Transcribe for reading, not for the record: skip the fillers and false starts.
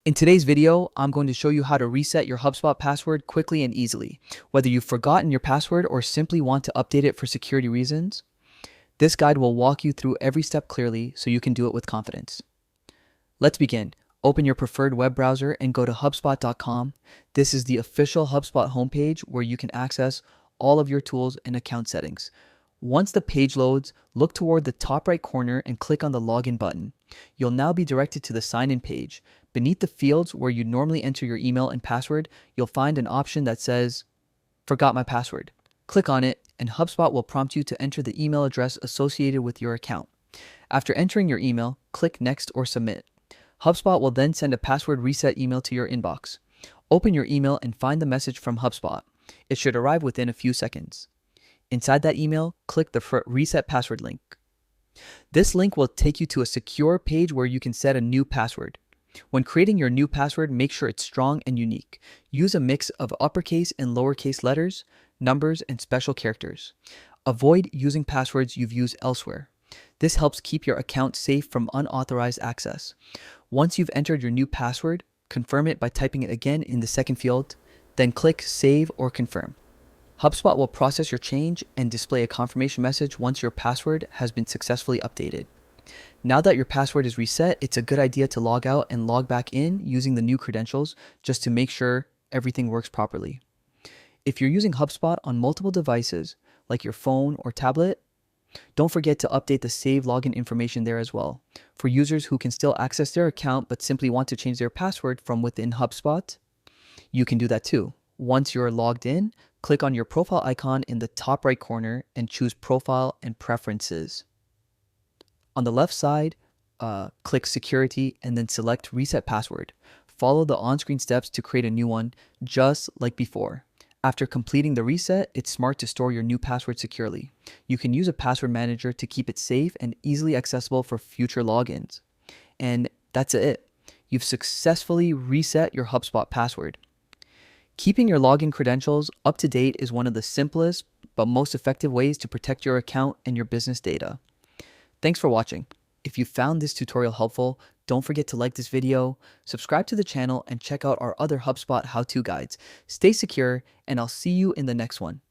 In today's video, I'm going to show you how to reset your HubSpot password quickly and easily. Whether you've forgotten your password or simply want to update it for security reasons, this guide will walk you through every step clearly so you can do it with confidence. Let's begin. Open your preferred web browser and go to hubspot.com. This is the official HubSpot homepage where you can access all of your tools and account settings. Once the page loads, look toward the top right corner and click on the login button. You'll now be directed to the sign in page. Beneath the fields where you normally enter your email and password, you'll find an option that says, "Forgot my password." Click on it and HubSpot will prompt you to enter the email address associated with your account. After entering your email, click Next or Submit. HubSpot will then send a password reset email to your inbox. Open your email and find the message from HubSpot. It should arrive within a few seconds. Inside that email, click the Reset Password link. This link will take you to a secure page where you can set a new password. When creating your new password, make sure it's strong and unique. Use a mix of uppercase and lowercase letters, numbers, and special characters. Avoid using passwords you've used elsewhere. This helps keep your account safe from unauthorized access. Once you've entered your new password, confirm it by typing it again in the second field, then click Save or Confirm. HubSpot will process your change and display a confirmation message once your password has been successfully updated. Now that your password is reset, it's a good idea to log out and log back in using the new credentials just to make sure everything works properly. If you're using HubSpot on multiple devices, like your phone or tablet, don't forget to update the save login information there as well. For users who can still access their account but simply want to change their password from within HubSpot, you can do that too. Once you're logged in, click on your profile icon in the top right corner and choose Profile and Preferences. On the left side, click Security and then select Reset Password. Follow the on-screen steps to create a new one, just like before. After completing the reset, it's smart to store your new password securely. You can use a password manager to keep it safe and easily accessible for future logins. And that's it. You've successfully reset your HubSpot password. Keeping your login credentials up to date is one of the simplest but most effective ways to protect your account and your business data. Thanks for watching. If you found this tutorial helpful, don't forget to like this video, subscribe to the channel, and check out our other HubSpot how-to guides. Stay secure, and I'll see you in the next one.